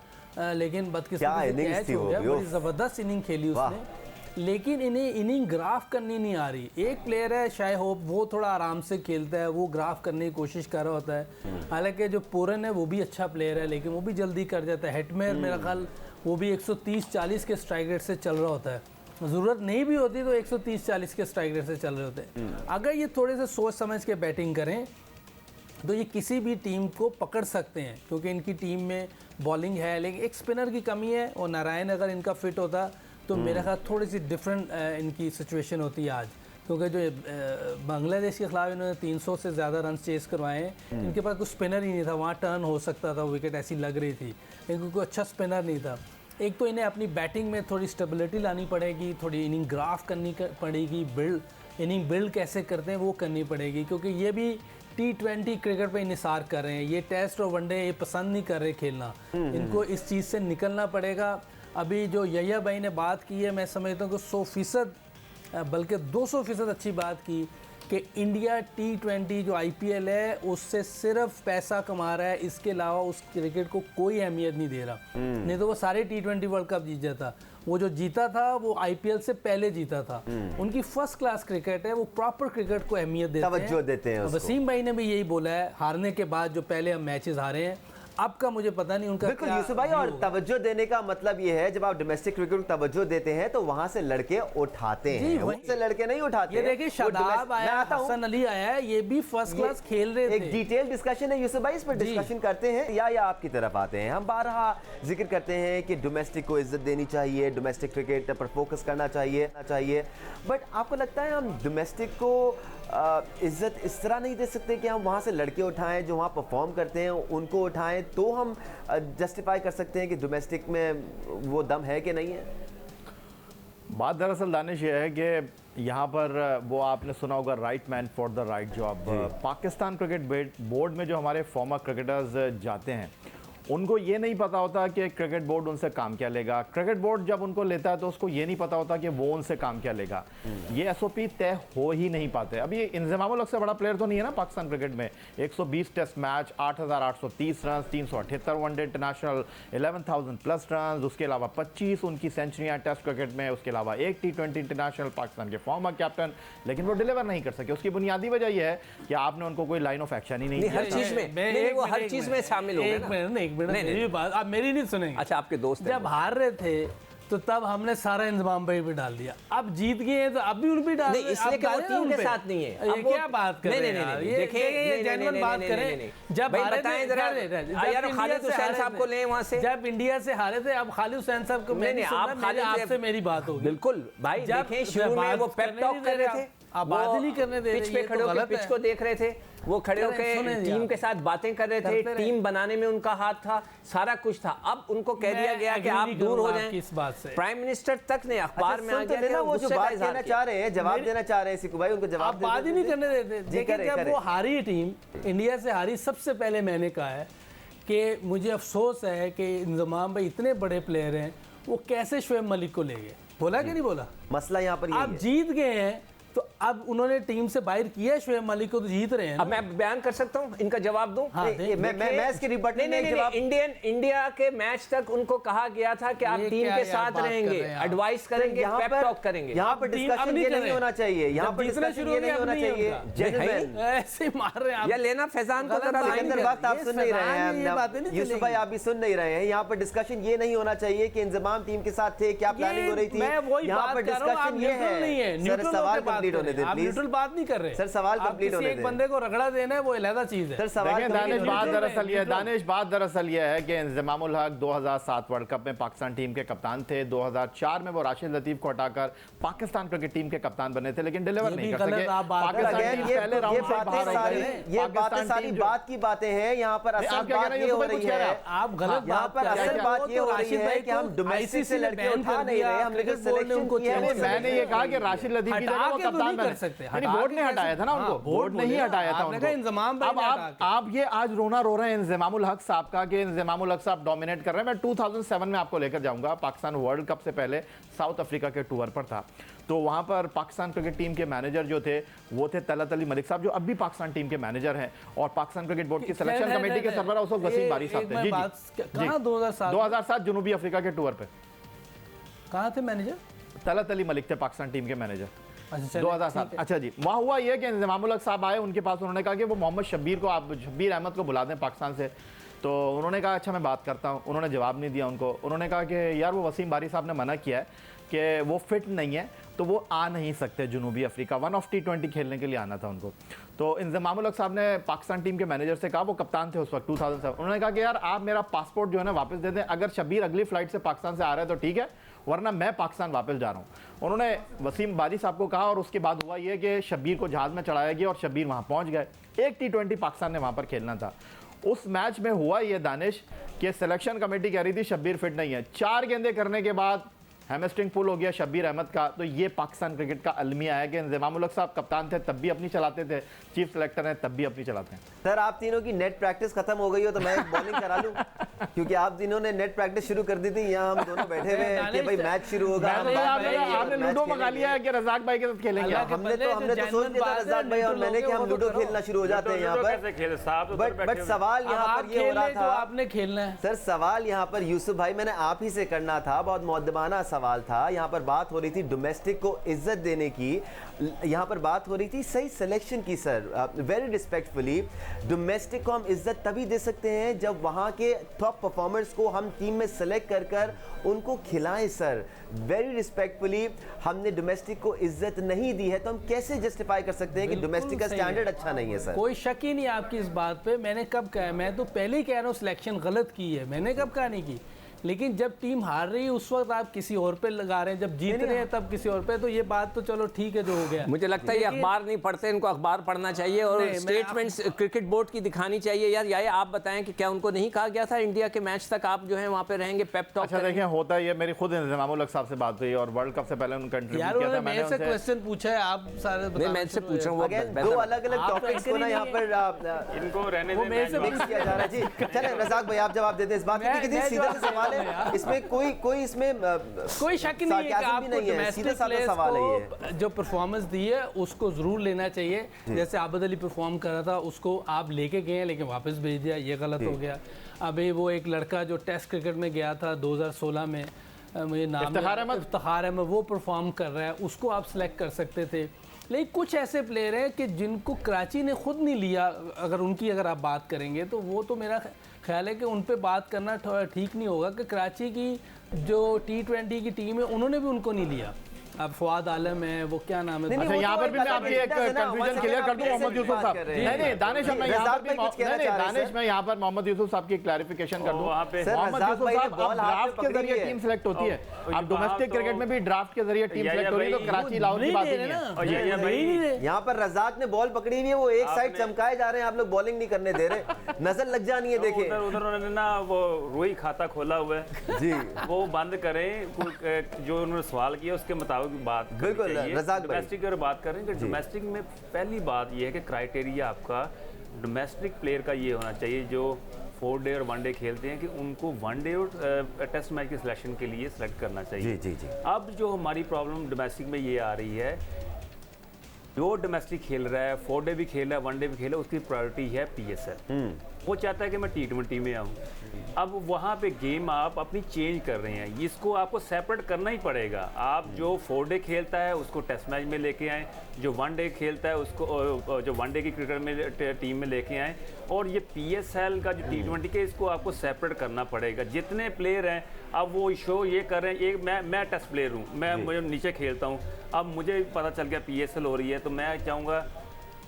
लेकिन बदकिस्मती से कैच हो गया। बड़ी ज़बरदस्त इनिंग खेली उसने, लेकिन इन्हें इनिंग ग्राफ करनी नहीं आ रही। एक प्लेयर है शाय होप, वो थोड़ा आराम से खेलता है, वो ग्राफ करने की कोशिश कर रहा होता है। हालांकि जो पूरन है वो भी अच्छा प्लेयर है, लेकिन वो भी जल्दी कर जाता है। हेटमेयर मेरा ख्याल वो भी 130-40 के स्ट्राइक रेट से चल रहा होता है। ज़रूरत नहीं भी होती तो 130-40 के स्ट्राइक रेट से चल रहे होते हैं। अगर ये थोड़े से सोच समझ के बैटिंग करें तो ये किसी भी टीम को पकड़ सकते हैं, क्योंकि इनकी टीम में बॉलिंग है, लेकिन एक स्पिनर की कमी है। और नारायण अगर इनका फिट होता तो मेरा ख्याल थोड़ी सी डिफरेंट इनकी सिचुएशन होती है आज, क्योंकि जो बांग्लादेश के खिलाफ इन्होंने 300 से ज़्यादा रन चेस करवाए हैं। इनके पास कुछ स्पिनर ही नहीं था, वहाँ टर्न हो सकता था, विकेट ऐसी लग रही थी, लेकिन कोई अच्छा स्पिनर नहीं था। एक तो इन्हें अपनी बैटिंग में थोड़ी स्टेबिलिटी लानी पड़ेगी, थोड़ी इनिंग ग्राफ करनी पड़ेगी, इनिंग बिल्ड कैसे करते हैं वो करनी पड़ेगी, क्योंकि ये भी T20 क्रिकेट पे इंहिसार कर रहे हैं। ये टेस्ट और वनडे ये पसंद नहीं कर रहे खेलना, इनको इस चीज़ से निकलना पड़ेगा। अभी जो यहिया भाई ने बात की है, मैं समझता हूँ कि 100% बल्कि 200% अच्छी बात की कि इंडिया T20 जो IPL है उससे सिर्फ पैसा कमा रहा है, इसके अलावा उस क्रिकेट को कोई अहमियत नहीं दे रहा। नहीं तो वो सारे T20 वर्ल्ड कप जीत जाता। वो जो जीता था वो IPL से पहले जीता था। उनकी फर्स्ट क्लास क्रिकेट है, वो प्रॉपर क्रिकेट को अहमियत देते हैं। वसीम भाई ने भी यही बोला है, हारने के बाद जो पहले हम मैचेस हारे हैं, अब का मुझे पता नहीं उनका बिल्कुल यूसुफ भाई। और तवज्जो देने का मतलब ये है, जब आप डोमेस्टिक क्रिकेट को तवज्जो देते हैं तो वहां से लड़के उठाते हैं, वहां से लड़के नहीं उठाते। ये देखिए शादाब आया, हसन अली आया, ये भी फर्स्ट क्लास खेल रहे थे। एक डिटेल डिस्कशन है यूसुफ भाई, इस पर डिस्कशन करते हैं या आपकी तरफ आते हैं। हम बारहा जिक्र करते हैं कि डोमेस्टिक को इज्जत देनी चाहिए, डोमेस्टिक क्रिकेट पर फोकस करना चाहिए, बट आपको लगता है हम डोमेस्टिक को इज्जत इस तरह नहीं दे सकते कि हम वहाँ से लड़के उठाएं जो वहाँ परफॉर्म करते हैं उनको उठाएं, तो हम जस्टिफाई कर सकते हैं कि डोमेस्टिक में वो दम है कि नहीं है? बात दरअसल दानिश ये है कि यहाँ पर वो आपने सुना होगा right man for the right job. Pakistan cricket board में जो हमारे फॉर्मर क्रिकेटर्स जाते हैं उनको ये नहीं पता होता कि क्रिकेट बोर्ड उनसे काम क्या लेगा। क्रिकेट बोर्ड जब उनको लेता है तो उसको ये नहीं पता होता कि वो उनसे काम क्या लेगा। ये SOP तय हो ही नहीं पाते। अभी इंजमामुल हक से बड़ा प्लेयर तो नहीं है ना पाकिस्तान क्रिकेट में। 120 test match, 8,830 run, 378 one day international, 11,000 plus run, उसके अलावा 25 उनकी सेंचुरियां टेस्ट क्रिकेट में, उसके अलावा एक T20 इंटरनेशनल, पाकिस्तान के फॉर्मर कैप्टन, लेकिन वो डिलीवर नहीं कर सके। उसकी बुनियादी वजह यह है कि आपने उनको कोई लाइन ऑफ एक्शन ही नहीं हर चीज में शामिल हो गए। मेरी बात आप मेरी नहीं सुनेंगे। अच्छा, आपके दोस्त जब हार रहे थे तो तब हमने सारा इंतजाम भाई पे डाल दिया, अब जीत गए हैं तो अब भी उन पे डाल नहीं, इसलिए कि वो टीम के साथ नहीं है। ये क्या बात कर रहे हैं? नहीं, देखिए जेन्युइन बात करें। जब हारे थे यार खालिद हुसैन साहब को ले वहां से, जब इंडिया से हारे थे, अब खालिद हुसैन साहब को नहीं, आप खालिद आपसे मेरी बात होगी। बिल्कुल भाई, देखें शुरू में वो पेप टॉक कर रहे थे, आप बात नहीं करने दे रहे, पिच पे खड़े होकर पिच को देख रहे थे, वो खड़े होकर टीम के साथ बातें कर रहे थे, टीम बनाने में उनका हाथ था, सारा कुछ था। अब उनको कह दिया गया कि आप दूर हो जाएं। किस बात से? प्राइम मिनिस्टर तक ने अखबार में आ गया, वो जो बात कहना चाह रहे हैं, जवाब देना चाह रहे हैं सिकू भाई, उनको जवाब बात ही नहीं करने देते। देखिए जब वो हारी टीम इंडिया से हारी, सबसे पहले मैंने कहा है कि मुझे अफसोस है कि इंजमाम भाई इतने बड़े प्लेयर हैं, वो कैसे शोएब मलिक को ले गए। बोला कि नहीं बोला? मसला यहाँ पर आप जीत गए हैं तो अब उन्होंने टीम से बाहर किया शोएब मलिक को, तो जीत रहे हैं। अब मैं बयान कर सकता हूँ, इनका जवाब दूं? हाँ, मैं इसके रिबट इंडिया के मैच तक उनको कहा गया था कि आप टीम के साथ रहेंगे, एडवाइस करेंगे, पेप टॉक करेंगे। यहाँ पर डिस्कशन ये नहीं होना चाहिए, यहाँ पर डिस्कशन ये नहीं होना चाहिए। ऐसे मार रहे हैं या लेना फैजान को जरा वक्त आप सुन नहीं रहे हैं यूसुफ भाई, आप भी सुन नहीं रहे हैं। यहाँ पर डिस्कशन ये नहीं होना चाहिए कि इंजमाम टीम के साथ थे, क्या प्लानिंग हो रही थी। यहाँ पर डिस्कशन ये है, सवाल कंप्लीट होने दें आप न्यूट्रल बात नहीं कर रहे सर, सवाल कंप्लीट होने दें। एक बंदे को रगड़ा देना है वो अलग चीज है। सर सवाल दानिश बात दरअसल ये है कि इंजमामुल हक 2007 वर्ल्ड कप में पाकिस्तान टीम के कप्तान थे। 2004 में वो राशिद लतीफ को हटाकर पाकिस्तान क्रिकेट टीम के कप्तान बने थे, लेकिन डिलीवर नहीं कर सके। पाकिस्तान टीम पहले राउंड से बाहर हो गई। ये बातें सारी बात की बातें हैं। यहाँ पर असल बात ये हो रही है, आप गलत यहाँ पर असल बात ये हो रही है कि हम डोमेस्टिक से लड़के उठा नहीं रहे, हमने जो सिलेक्शन किया है। मैंने ये कहा कि राशिद लतीफ की जगह वो कप्तान बने। बोर्ड ने हटाया था ना उनको, बोर्ड ने ही हटाया था उनको। अब आप ये आज रोना रो रहे हैं इंजमामुल हक साहब का कि इंजमामुल हक साहब डोमिनेट कर रहे हैं। मैं 2007 में आपको लेकर जाऊंगा, पाकिस्तान वर्ल्ड कप से पहले साउथ अफ्रीका के टूर पर था, तो वहां पर पाकिस्तान क्रिकेट टीम के मैनेजर जो थे वो थे तलत अली मलिक साहब, जो अब भी पाकिस्तान टीम के मैनेजर हैं, और पाकिस्तान क्रिकेट बोर्ड की सिलेक्शन कमेटी के सरबराह उस वक्त वसीम बारी साहब थे। जी 2007 जनूबी अफ्रीका के टूर पे कहाँ थे मैनेजर? तलत अली मलिक थे पाकिस्तान टीम के मैनेजर 2007। अच्छा जी, वहाँ हुआ ये कि इंजमामुल हक साहब आए, उनके पास उन्होंने कहा कि वो मोहम्मद शब्बीर अहमद को बुला दें पाकिस्तान से। तो उन्होंने कहा अच्छा मैं बात करता हूँ, उन्होंने जवाब नहीं दिया उनको। उन्होंने कहा कि यार वो वसीम बारी साहब ने मना किया है कि वो फिट नहीं है तो वो आ नहीं सकते जनूबी अफ्रीका, वन ऑफ T20 खेलने के लिए आना था उनको। तो इंज़मामुल हक साहब ने पाकिस्तान टीम के मैनेजर से कहा, वो कप्तान थे उस वक्त 2007, उन्होंने कहा कि यार आप मेरा पासपोर्ट जो है ना वापस दे दें, अगर शब्बीर अगली फ़्लाइट से पाकिस्तान से आ रहा है तो ठीक है, वरना मैं पाकिस्तान वापस जा रहा हूँ। उन्होंने वसीम बारी साहब को कहा और उसके बाद हुआ ये कि शब्बीर को जहाज़ में चढ़ाया गया और शब्बीर वहाँ पहुँच गए। एक T20 पाकिस्तान ने वहाँ पर खेलना था। उस मैच में हुआ ये दानिश कि सिलेक्शन कमेटी कह रही थी शब्बीर फिट नहीं है, 4 गेंदें करने के बाद हैमस्ट्रिंग पुल हो गया शब्बीर अहमद का। तो ये पाकिस्तान क्रिकेट का अलमिया है कि इंज़मामुल हक साहब कप्तान थे तब भी अपनी चलाते थे, चीफ सेलेक्टर हैं तब भी अपनी चलाते हैं। सर आप तीनों की नेट प्रैक्टिस खत्म हो गई हो तो मैं एक बॉलिंग करा लूं, क्योंकि आप तीनों ने नेट प्रैक्टिस शुरू कर दी थी। यहाँ हम दोनों बैठे हुए हैं कि भाई मैच शुरू होगा, आपने लूडो मंगा लिया है कि रज़ाक भाई के साथ खेलेंगे? हमने तो सोच लिया था रज़ाक भाई और मैंने कि हम लूडो खेलना शुरू हो जाते हैं यहाँ पर। बट सवाल यहाँ पर ये हो रहा था, आपने खेलना है सर सवाल यहाँ पर यूसुफ भाई मैंने आप ही से करना था, बहुत मुअद्दबाना सवाल था। यहाँ पर बात हो रही थी डोमेस्टिक को इज्जत देने की, यहाँ पर बात हो रही थी सही सिलेक्शन की। सर वेरी रिस्पेक्टफुली, डोमेस्टिक को हम इज्जत तभी दे सकते हैं जब वहाँ के टॉप परफॉर्मर्स को हम टीम में सेलेक्ट कर कर उनको खिलाएं। सर वेरी रिस्पेक्टफुली, हमने डोमेस्टिक को इज्जत नहीं दी है तो हम कैसे जस्टिफाई कर सकते हैं कि डोमेस्टिक का स्टैंडर्ड अच्छा नहीं है? सर कोई शक ही नहीं आपकी इस बात पे। मैंने कब कहा, मैं तो पहले ही कह रहा हूँ सिलेक्शन गलत की है, मैंने कब कहा नहीं की। लेकिन जब टीम हार रही है उस वक्त आप किसी और पे लगा रहे हैं, जब जीत रहे हैं तब किसी और पे, तो ये बात तो चलो ठीक है जो हो गया। मुझे लगता है ये अखबार नहीं पढ़ते, इनको अखबार पढ़ना चाहिए और स्टेटमेंट्स क्रिकेट बोर्ड की दिखानी चाहिए। यार ये आप बताएं कि क्या उनको नहीं कहा गया था इंडिया के मैच तक आप जो है वहाँ पे रहेंगे, पेप टॉक? अच्छा देखिए होता है ये, मेरी खुद इंज़मामुल हक साहब से बात हुई और वर्ल्ड कप से पहले उन्होंने कंट्रीब्यूट किया था। मैंने उनसे क्वेश्चन पूछा है, आप सारे मैं से पूछ रहा हूँ, दो अलग-अलग टॉपिक्स को ना यहाँ पर इनको रहने वो मेरे से मिक्स किया जा रहा है। जी चलें रज़ाक भाई आप जवाब देते हैं इस बात पे, क्योंकि सीधा सा सवाल है, इसमें कोई इसमें कोई शक नहीं है कि आपको डोमेस्टिक प्लेयर्स को जो परफॉर्मेंस दी है उसको जरूर लेना चाहिए। जैसे आबिद अली परफॉर्म कर रहा था, उसको आप लेके गए हैं लेकिन वापस भेज दिया, ये गलत हो गया। अभी वो एक लड़का जो टेस्ट क्रिकेट में गया था 2016 में, मुझे नाम इफ्तिखार अहमद, वो परफॉर्म कर रहा है, उसको आप सेलेक्ट कर सकते थे। लेकिन कुछ ऐसे प्लेयर हैं कि जिनको कराची ने खुद नहीं लिया, अगर आप बात करेंगे तो वो तो मेरा ख्याल है कि उन पे बात करना ठीक नहीं होगा कि कराची की जो T20 की टीम है उन्होंने भी उनको नहीं लिया। अब फवाद आलम है, वो क्या नाम है, अच्छा यहाँ पर भी मैं आपकी एक कंफ्यूजन क्लियर कर दूं मोहम्मद यूसुफ साहब। नहीं दानिश मैं यहाँ पर भी दानिश मैं यहाँ पर मोहम्मद यूसुफ साहब की क्लैरिफिकेशन कर दूं। मोहम्मद यूसुफ साहब अब ड्राफ्ट के जरिए टीम सेलेक्ट होती है, अब डोमेस्टिक क्रिकेट में भी ड्राफ्ट के जरिए टीम सेलेक्ट हो रही है, तो कराची लाहौर की बात नहीं है। यहाँ पर रज़ाक ने बॉल पकड़ी हुई है, वो एक साइड चमकाए जा रहे हैं, आप लोग बॉलिंग नहीं करने दे रहे, नजर लग जानी है। देखें उधर उन्होंने ना वो रोई खाता खोला हुआ है जी, वो बंद करें, जो उन्होंने सवाल किया उसके मुताबिक बात। बिल्कुल डोमेस्टिक की बात कर रहे हैं कि डोमेस्टिक में पहली बात यह है कि क्राइटेरिया आपका डोमेस्टिक प्लेयर का ये होना चाहिए जो 4 डे और 1 डे खेलते हैं कि उनको 1 डे और टेस्ट मैच के सिलेक्शन के लिए सेलेक्ट करना चाहिए। जी जी। अब जो हमारी प्रॉब्लम डोमेस्टिक में ये आ रही है, जो डोमेस्टिक खेल रहा है, 4 डे भी खेल रहा है, 1 डे भी खेल रहा है, उसकी प्रायोरिटी है PSL। वो चाहता है कि मैं T20 में आऊँ। अब वहाँ पे गेम आप अपनी चेंज कर रहे हैं, इसको आपको सेपरेट करना ही पड़ेगा। आप जो 4 डे खेलता है उसको टेस्ट मैच में लेके आएँ, जो 1 डे खेलता है उसको जो 1 डे की क्रिकेट में टीम में लेके आएँ, और ये PSL का जो T20 के इसको आपको सेपरेट करना पड़ेगा। जितने प्लेयर हैं अब वो शो ये कर रहे हैं, एक मैं टेस्ट प्लेयर हूँ, मुझे नीचे खेलता हूँ, अब मुझे पता चल गया PSL हो रही है तो मैं चाहूँगा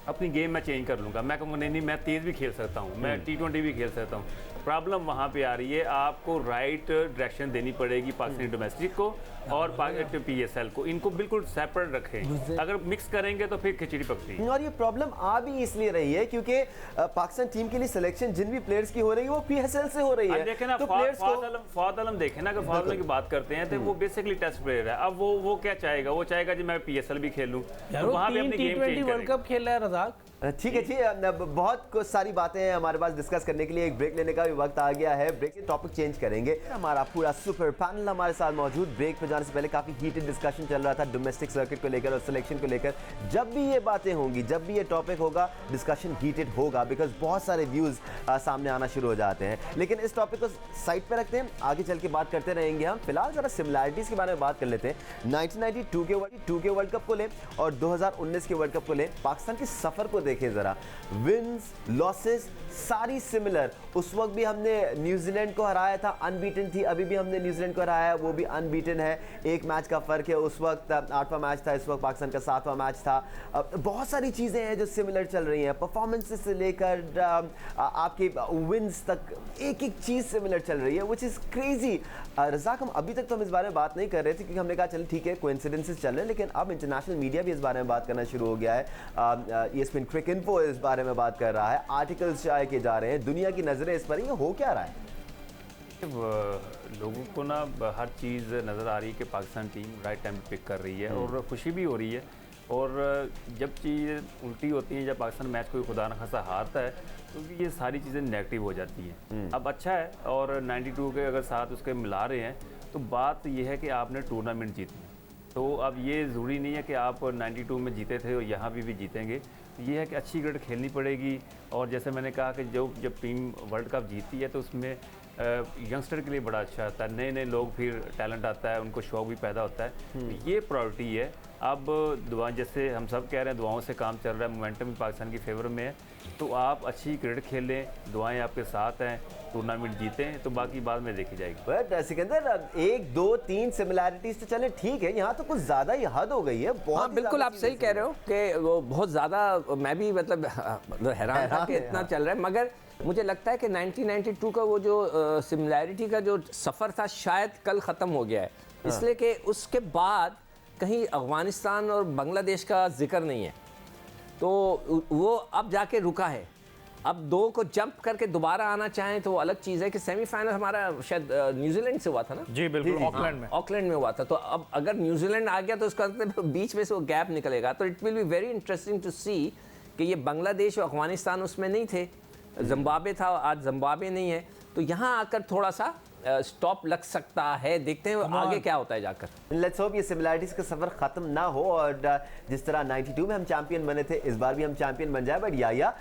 अपनी गेम मैं चेंज कर लूँगा, मैं कहूँगा नहीं मैं तेज़ भी खेल सकता हूँ, मैं T20 भी खेल सकता हूँ। प्रॉब्लम वहाँ पे आ रही है, आपको राइट डायरेक्शन देनी पड़ेगी पाकिस्तानी डोमेस्टिक को और PSL को, इनको बिल्कुल सेपरेट रखें। अगर मिक्स करेंगे तो फिर खिचड़ी पकती है। और ये प्रॉब्लम आ भी इसलिए रही है क्योंकि पाकिस्तान टीम के लिए सिलेक्शन जिन भी प्लेयर्स की हो रही है वो PSL से हो रही है। देखें ना, तो प्लेयर्स फवाद आलम देखें ना, अगर फवाद आलम की बात करते हैं तो वो बेसिकली टेस्ट प्लेयर है। अब वो क्या चाहेगा, वो चाहेगा जी मैं PSL भी खेलूं, तो वहाँ पे अपनी गेम चेंज वर्ल्ड कप खेल रहा है रज़ाक। ठीक है जी, बहुत कुछ सारी बातें हैं हमारे पास डिस्कस करने के लिए, एक ब्रेक लेने का भी वक्त आ गया है। ब्रेक के टॉपिक चेंज करेंगे, हमारा पूरा सुपर पैनल हमारे साथ मौजूद। ब्रेक पे जाने से पहले काफी हीटेड डिस्कशन चल रहा था डोमेस्टिक सर्किट को लेकर और सिलेक्शन को लेकर। जब भी ये बातें होंगी, जब भी ये टॉपिक होगा, डिस्कशन हीटेड होगा, बिकॉज बहुत सारे व्यूज सामने आना शुरू हो जाते हैं। लेकिन इस टॉपिक को साइड पे रखते हैं, आगे चल के बात करते रहेंगे हम। फिलहाल जरा सिमिलैरिटीज के बारे में बात कर लेते हैं। 1992 के वर्ल्ड कप को लें और 2019 के वर्ल्ड कप को लें, पाकिस्तान के सफर को देखें जरा, विन्स लॉसेस सारी सिमिलर। उस वक्त भी हमने न्यूजीलैंड को हराया था, अनबीटन थी, अभी भी हमने न्यूजीलैंड को हराया, वो भी अनबीटन है, एक मैच का फ़र्क है। उस वक्त 8वां मैच था, इस वक्त पाकिस्तान का 7वां मैच था। बहुत सारी चीज़ें हैं जो सिमिलर चल रही हैं, परफॉर्मेंसेस से लेकर आपके विंस तक, एक एक चीज़ सिमिलर चल रही है, विच इज़ क्रेजी। रज़ाक, हम अभी तक तो हम इस बारे में बात नहीं कर रहे थे क्योंकि हमने कहा चल ठीक है कोइंसिडेंसेस चल रहे हैं, लेकिन अब इंटरनेशनल मीडिया भी इस बारे में बात करना शुरू हो गया है। ESPN क्रिकेट इन्फो इस बारे में बात कर रहा है, आर्टिकल्स शाये किए जा रहे हैं, दुनिया की नज़रें इस पर, ये हो क्या रहा है? लोगों को ना हर चीज़ नज़र आ रही है कि Pakistan team right time pick कर रही है और खुशी भी हो रही है। और जब चीज़ उल्टी होती हैं, जब पाकिस्तान मैच कोई खुदा न खासा हारता है तो ये सारी चीज़ें नेगेटिव हो जाती हैं। अब अच्छा है, और 92 के अगर साथ उसके मिला रहे हैं तो बात यह है कि आपने टूर्नामेंट जीती। तो अब ये ज़रूरी नहीं है कि आप 92 में जीते थे और यहाँ भी जीतेंगे। ये है कि अच्छी क्रिकेट खेलनी पड़ेगी। और जैसे मैंने कहा कि जब टीम वर्ल्ड कप जीतती है तो उसमें यंगस्टर के लिए बड़ा अच्छा आता है, नए नए लोग, फिर टैलेंट आता है, उनको शौक भी पैदा होता है। तो ये प्रायोरिटी है। अब दुआ, जैसे हम सब कह रहे हैं, दुआओं से काम चल रहा है, मोमेंटम भी पाकिस्तान की फेवर में है। तो आप अच्छी क्रिकेट खेलें, दुआएं आपके साथ हैं, टूर्नामेंट जीतें, तो बाकी बाद में देखी जाएगी। बट सिकंदर, 1 2 3 सिमिलैरिटीज तो चले ठीक है, यहाँ तो कुछ ज़्यादा ही हद हो गई है। हाँ बिल्कुल, आप सही कह रहे हो कि वो बहुत ज़्यादा, मैं भी मतलब हैरान था कि इतना चल रहा है। मगर मुझे लगता है कि 1992 का वो जो सिमिलैरिटी का जो सफ़र था शायद कल ख़त्म हो गया है। इसलिए कि उसके बाद कहीं अफ़गानिस्तान और बांग्लादेश का जिक्र नहीं है, तो वो अब जाके रुका है। अब 2 को जंप करके दोबारा आना चाहें तो वो अलग चीज़ है कि सेमीफाइनल हमारा शायद न्यूजीलैंड से हुआ था ना। जी बिल्कुल, ऑकलैंड में हुआ था। तो अब अगर न्यूजीलैंड आ गया तो उसका बीच में से वो गैप निकलेगा। तो it will be very interesting to see कि ये बांग्लादेश और अफगानिस्तान उसमें नहीं थे, जिम्बाब्वे था, आज जिम्बाब्वे नहीं है। तो यहाँ आकर थोड़ा सा स्टॉप लग सकता है, देखते हैं आगे क्या होता है जाकर। लेट्स होप ये सिमिलैरिटीज का सफर खत्म ना हो और जिस तरह 92 में हम चैंपियन बने थे, इस बार भी हम चैंपियन बन जाए। बट या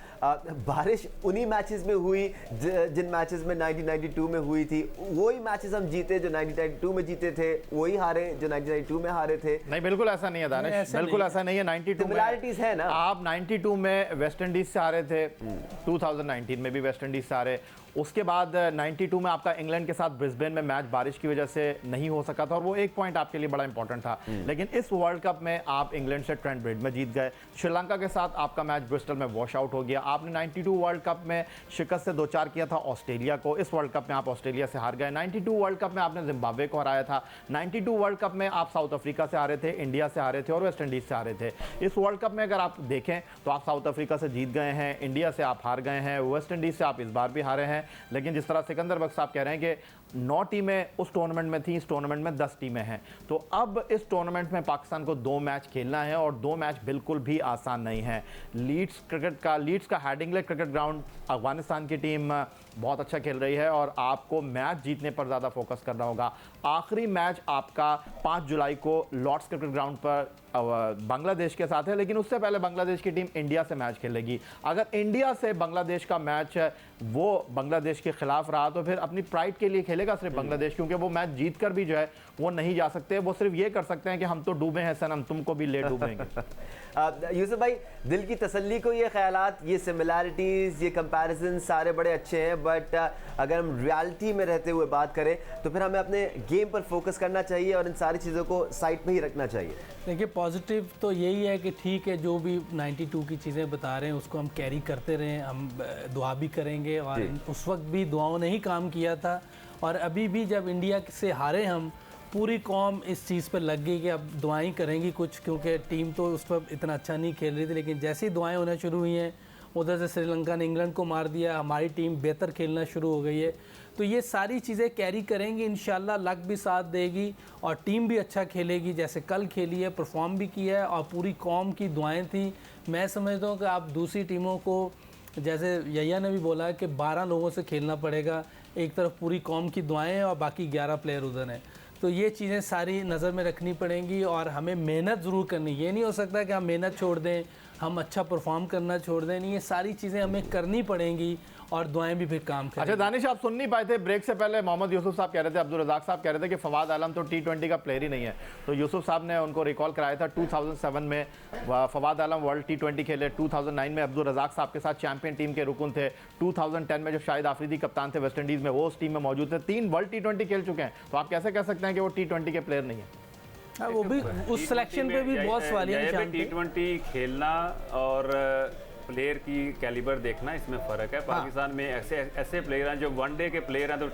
बारिश उन्हीं मैचेस में हुई जिन मैचेस में 1992 में हुई थी, वही मैचेस हम जीते जो 1992 में जीते थे, वही हारे जो 1992 में हारे थे। नहीं बिल्कुल ऐसा नहीं है दानिश, बिल्कुल ऐसा नहीं है। 92 सिमिलैरिटीज है ना। आप 92 में वेस्ट इंडीज से हारे थे, 2019 में भी वेस्ट इंडीज से हारे। उसके बाद 92 में आपका इंग्लैंड के साथ ब्रिस्बेन में मैच बारिश की वजह से नहीं हो सका था और वो एक पॉइंट आपके लिए बड़ा इंपॉर्टेंट था। लेकिन इस वर्ल्ड कप में आप इंग्लैंड से ट्रेंट ब्रिज में जीत गए। श्रीलंका के साथ आपका मैच ब्रिस्टल में वॉश आउट हो गया। आपने 92 वर्ल्ड कप में शिकस्त से 2-4 किया था ऑस्ट्रेलिया को, इस वर्ल्ड कप में आप ऑस्ट्रेलिया से हार गए। 92 वर्ल्ड कप में आपने जिम्बाब्वे को हराया था। 92 वर्ल्ड कप में आप साउथ अफ्रीका से हारे थे, इंडिया से हारे थे और वेस्ट इंडीज से हारे थे। इस वर्ल्ड कप में अगर आप देखें तो आप साउथ अफ्रीका से जीत गए हैं, इंडिया से आप हार गए हैं, वेस्ट इंडीज से आप इस बार भी हारे हैं। लेकिन जिस तरह सिकंदर बख्श साहब कह रहे हैं कि 9 टीमें उस टूर्नामेंट में थी, इस टूर्नामेंट में 10 टीमें हैं। तो अब इस टूर्नामेंट में पाकिस्तान को 2 मैच खेलना है और 2 मैच बिल्कुल भी आसान नहीं है। लीड्स का हेडिंग्ले क्रिकेट ग्राउंड, अफगानिस्तान की टीम बहुत अच्छा खेल रही है और आपको मैच जीतने पर ज़्यादा फोकस करना होगा। आखिरी मैच आपका 5 जुलाई को लॉर्ड्स क्रिकेट ग्राउंड पर बांग्लादेश के साथ है, लेकिन उससे पहले बांग्लादेश की टीम इंडिया से मैच खेलेगी। अगर इंडिया से बांग्लादेश का मैच वो बांग्लादेश के खिलाफ रहा तो फिर अपनी प्राइड के लिए खेलेगा सिर्फ बांग्लादेश, क्योंकि वो मैच जीत कर भी जो है वो नहीं जा सकते। वो सिर्फ ये कर सकते हैं कि हम तो डूबे हैं सनम, तुमको भी ले डूबेंगे। यूसुफ भाई, दिल की तसल्ली को ये ख्यालात, ये सिमिलैरिटीज़, ये कंपैरिजन सारे बड़े अच्छे हैं, बट अगर हम रियलिटी में रहते हुए बात करें तो फिर हमें अपने गेम पर फोकस करना चाहिए और इन सारी चीज़ों को साइड पे ही रखना चाहिए। देखिए, पॉजिटिव तो यही है कि ठीक है, जो भी 92 की चीज़ें बता रहे हैं उसको हम कैरी करते रहें, हम दुआ भी करेंगे और उस वक्त भी दुआओं ने ही काम किया था। और अभी भी जब इंडिया से हारे हम, पूरी कौम इस चीज़ पर लग गई कि अब दुआएं करेंगी कुछ, क्योंकि टीम तो उस वक्त इतना अच्छा नहीं खेल रही थी। लेकिन जैसी दुआएं होना शुरू हुई हैं, उधर से श्रीलंका ने इंग्लैंड को मार दिया, हमारी टीम बेहतर खेलना शुरू हो गई है। तो ये सारी चीज़ें कैरी करेंगी इंशाल्लाह, लक भी साथ देगी और टीम भी अच्छा खेलेगी, जैसे कल खेली है, परफॉर्म भी किया है और पूरी कौम की दुआएं थी। मैं समझता हूँ कि आप दूसरी टीमों को, जैसे यैया ने भी बोला कि 12 लोगों से खेलना पड़ेगा, एक तरफ पूरी कौम की दुआएं हैं और बाकी 11 प्लेयर उधर हैं। तो ये चीज़ें सारी नज़र में रखनी पड़ेंगी और हमें मेहनत ज़रूर करनी। ये नहीं हो सकता कि हम मेहनत छोड़ दें, हम अच्छा परफॉर्म करना छोड़ दें, नहीं, ये सारी चीज़ें हमें करनी पड़ेंगी और दुआएं भी फिर काम करेंगी। अच्छा दानिश, आप सुन नहीं पाए थे ब्रेक से पहले, मोहम्मद यूसुफ साहब कह रहे थे, अब्दुल रज़ाक साहब कह रहे थे कि फवाद आलम तो T20 का प्लेयर ही नहीं है। तो यूसुफ साहब ने उनको रिकॉल कराया था 2007 में फवाद आलम वर्ल्ड T20 खेले, 2009 में अब्दुल रज़ाक साहब के साथ चैंपियन टीम के रुकन थे, 2010 में जब शाहिद आफरीदी कप्तान थे वेस्ट इंडीज़ में, वो उस टीम में मौजूद थे, 3 वर्ल्ड T20 खेल चुके हैं। तो आप कैसे कह सकते हैं कि वो T20 के प्लेयर नहीं है? वो भी उस सिलेक्शन पे भी बहुत सवालिया निशान थे। T20 खेलना और प्लेयर की कैलिबर देखना, इसमें फ़र्क है। पाकिस्तान में ऐसे प्लेयर हैं जो वनडे के प्लेयर हैं तो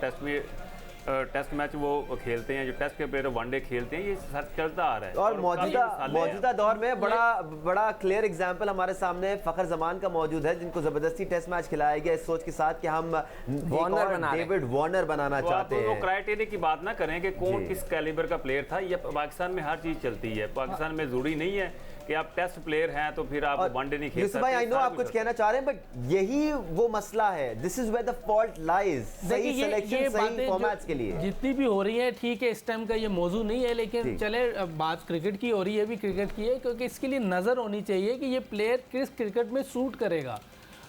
टेस्ट मैच वो खेलते हैं, जो टेस्ट के प्लेयर वनडे खेलते हैं, ये सर चलता आ रहा है। और मौजूदा दौर में बड़ा क्लियर एग्जांपल हमारे सामने फ़खर जमान का मौजूद है, जिनको ज़बरदस्ती टेस्ट मैच खिलाया गया इस सोच के साथ कि हम डेविड वार्नर बनाना चाहते हैं। वो क्राइटेरिया की बात ना करें कि कौन किस कैलिबर का प्लेयर था, ये पाकिस्तान में हर चीज़ चलती है। पाकिस्तान में ज़रूरी नहीं है कि आप टेस्ट प्लेयर हैं तो फिर आप वनडे नहीं खेल सकते। भाई आई नो आप कुछ कहना चाह रहे हैं, बट यही वो मसला है। This is where the fault lies. सही सिलेक्शन, सही फॉर्मेट्स के लिए जितनी भी हो रही है ठीक है, इस टाइम का ये मौजू नहीं है, लेकिन चले बात क्रिकेट की हो रही है, भी क्रिकेट की है, क्योंकि इसके लिए नज़र होनी चाहिए कि ये प्लेयर किस क्रिकेट में सूट करेगा।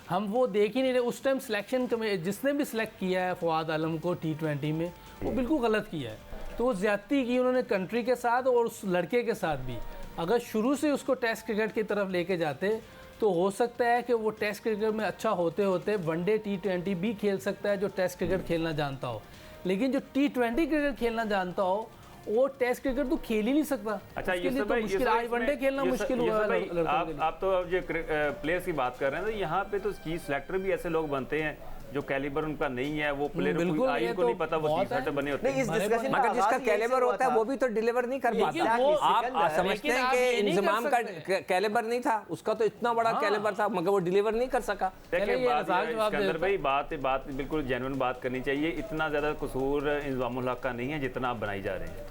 हम वो देख ही नहीं रहे। उस टाइम सिलेक्शन जिसने भी सिलेक्ट किया है फवाद आलम को T20 में, वो बिल्कुल गलत किया है। तो वो ज्यादती की उन्होंने कंट्री के साथ और उस लड़के के साथ भी। अगर शुरू से उसको टेस्ट क्रिकेट की तरफ लेके जाते तो हो सकता है कि वो टेस्ट क्रिकेट में अच्छा होते होते वनडे T20 भी खेल सकता है, जो टेस्ट क्रिकेट खेलना जानता हो। लेकिन जो T20 क्रिकेट खेलना जानता हो वो टेस्ट क्रिकेट तो खेल ही नहीं सकता। अच्छा, ये तो मुश्किल, आज वनडे खेलना मुश्किल हुआ। आप तो अब जो प्लेयर्स की बात कर रहे हैं, तो यहाँ पे तो चीफ सेलेक्टर भी ऐसे लोग बनते हैं जो कैलिबर उनका नहीं है, वो प्लेयर को नहीं पता, वो चीफ सेलेक्टर बने होते हैं। मगर जिसका कैलिबर होता है वो भी तो डिलीवर नहीं कर पाता। आप समझते हैं कि इंजमाम का कैलिबर नहीं था, उसका तो इतना बड़ा कैलिबर था मगर वो डिलीवर नहीं कर सका। सिकंदर भाई, बात बिल्कुल जेन्युइन बात करनी चाहिए। इतना ज्यादा कसूर इंजमामुल हक का नहीं है जितना आप बनाई जा रहे हैं।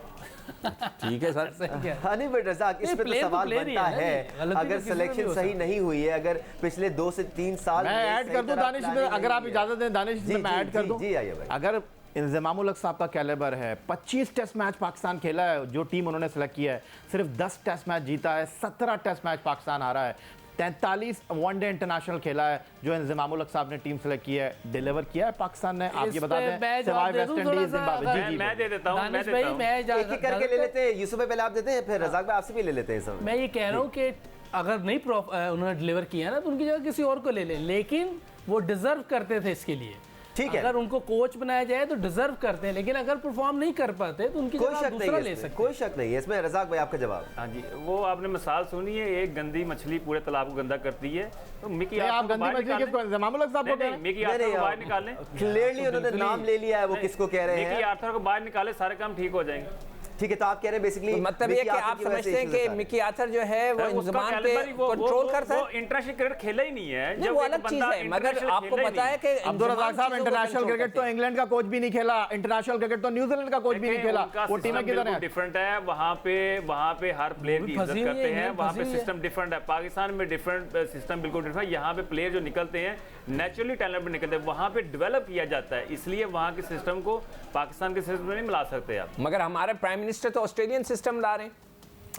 ठीक है सर। हाँ नहीं बट रज़ाक, इस पे तो सवाल बनता है, अगर सिलेक्शन सही नहीं हुई है, अगर पिछले 2 से 3 साल मैं ऐड कर दूं दानिश, अगर आप इजाजत दें दानिश, मैं ऐड कर दूं। जी आइए भाई। अगर इंजमामुल हक साहब का कैलिबर है, 25 टेस्ट मैच पाकिस्तान खेला है, जो टीम उन्होंने सेलेक्ट किया है सिर्फ 10 टेस्ट मैच जीता है, 17 टेस्ट मैच पाकिस्तान हारा है, 43 वनडे इंटरनेशनल खेला है, जो इंजमामुल हक साहब ने टीम सेलेक्ट किया है, डिलीवर किया है पाकिस्तान ने। आप ये बता दें सिवाय वेस्ट इंडीज, जिम्बाब्वे। मैं दे देता हूं, एक एक करके ले लेते हैं। यूसुफ भाई पहले आप देते हैं, फिर रज़ाक भाई आपसे भी ले लेते हैं सब। मैं ये कह रहा हूं कि अगर नहीं उन्होंने डिलीवर किया ना तो उनकी जगह किसी और को ले लें, लेकिन वो डिजर्व करते थे इसके लिए। ठीक है, अगर उनको कोच बनाया जाए तो डिजर्व करते हैं, लेकिन अगर परफॉर्म नहीं कर पाते तो उनकी कोई जगह शक दूसरा ले सकते। कोई शक नहीं है इसमें। रज़ाक भाई आपका जवाब। हाँ जी, वो आपने मिसाल सुनी है, एक गंदी मछली पूरे तालाब को गंदा करती है, तो मिकी आप गंदी मछली किसको, इंजमामुल हक साहब को कह रहे हैं? मिकी आर्थर को बाहर निकालें। क्लियरली उन्होंने नाम ले लिया है वो किसको कह रहे हैं। मिकी आर्थर को बाहर निकाले, सारे काम ठीक हो जाएंगे। ठीक है, तो आप कह रहे हैं बेसिकली मतलब ये कि आप समझते हैं कि मिकी आर्थर जो है वो इंजमाम पे कंट्रोल करता है। वो इंटरनेशनल क्रिकेट खेला ही नहीं है, वो अलग चीज है। मगर आपको पता है कि अब्दुल रज़ाक साहब इंटरनेशनल क्रिकेट तो इंग्लैंड का कोच भी नहीं खेला, इंटरनेशनल क्रिकेट तो न्यूजीलैंड का कोच भी नहीं खेला, वो टीमें किधर हैं? डिफरेंट है वहाँ पे हर प्लेयर की इज्जत करते हैं, वहाँ पे सिस्टम डिफरेंट है। पाकिस्तान में डिफरेंट सिस्टम बिल्कुल डिफरेंट है। यहाँ पे प्लेयर जो निकलते हैं नेचुरली टैलेंट में निकलते हैं, वहाँ पे डेवलप किया जाता है, इसलिए वहाँ के सिस्टम को पाकिस्तान के सिस्टम में नहीं मिला सकते आप। मगर हमारे प्राइम मिनिस्टर तो ऑस्ट्रेलियन सिस्टम ला रहे हैं,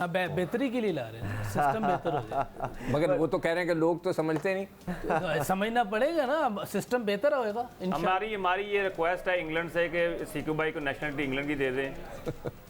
अब बेहतरी के लिए ला रहे हैं, सिस्टम बेहतर हो जाए। मगर वो तो कह रहे हैं कि लोग तो समझते नहीं। तो समझना पड़ेगा ना, सिस्टम बेहतर होएगा। हमारी ये रिक्वेस्ट है इंग्लैंड से कि सीकू भाई को नेशनलिटी इंग्लैंड की दे दें।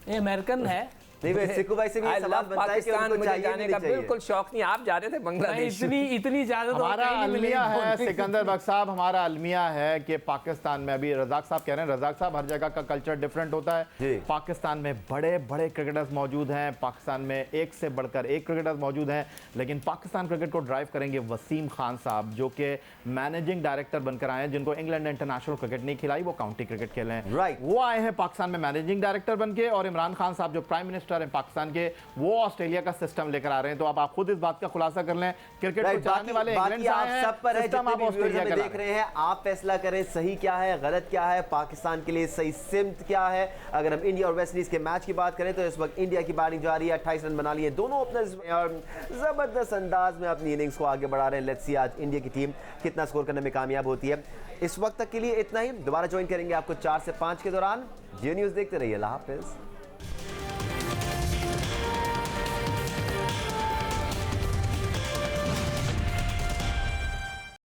ये अमेरिकन है। नहीं भाई, सिक्कू भाई से भी सवाल बनता है कि उनको चाहिए जाने का बिल्कुल शौक नहीं। आप जा रहे थे बांग्लादेश, इतनी ज्यादा हमारा अलमिया है सिकंदर बख्श साहब, हमारा अलमिया है कि पाकिस्तान में अभी रज़ाक साहब कह रहे हैं, रज़ाक साहब हर जगह का कल्चर डिफरेंट होता है। पाकिस्तान में बड़े बड़े क्रिकेटर्स मौजूद हैं, पाकिस्तान में एक से बढ़कर एक क्रिकेटर्स मौजूद हैं, लेकिन पाकिस्तान क्रिकेट को ड्राइव करेंगे वसीम खान साहब, जो कि मैनेजिंग डायरेक्टर बनकर आए हैं, जिनको इंग्लैंड ने इंटरनेशनल क्रिकेट नहीं खिलाई, वो काउंटी क्रिकेट खेले हैं। राइट, वो आए हैं पाकिस्तान में मैनेजिंग डायरेक्टर बन के, और इमरान खान साहब जो प्राइम मिनिस्टर हैं पाकिस्तान के, वो ऑस्ट्रेलिया का सिस्टम लेकर आ रहे हैं। तो आप खुद इस बात का खुलासा कर लें, क्रिकेट को जानने वाले इंग्लैंड से आए हैं, सब पर है, सिस्टम आप ऑस्ट्रेलिया का देख रहे हैं, आप फैसला करें सही क्या है गलत क्या है, पाकिस्तान के लिए सही सिमत क्या है। अगर हम इंडिया और वेस्ट इंडीज के मैच की बात करें तो इस वक्त इंडिया की बैटिंग जारी है, 28 रन बना लिए दोनों ओपनर्स और जबरदस्त अंदाज में अपनी इनिंग्स को आगे बढ़ा रहे हैं। लेट्स सी आज इंडिया की टीम कितना स्कोर करने में कामयाब होती है। इस वक्त तक के लिए इतना ही, दोबारा ज्वाइन करेंगे आपको 4 से 5 के दौरान। जियो न्यूज़ देखते रहिए। अल्लाह हाफिज़।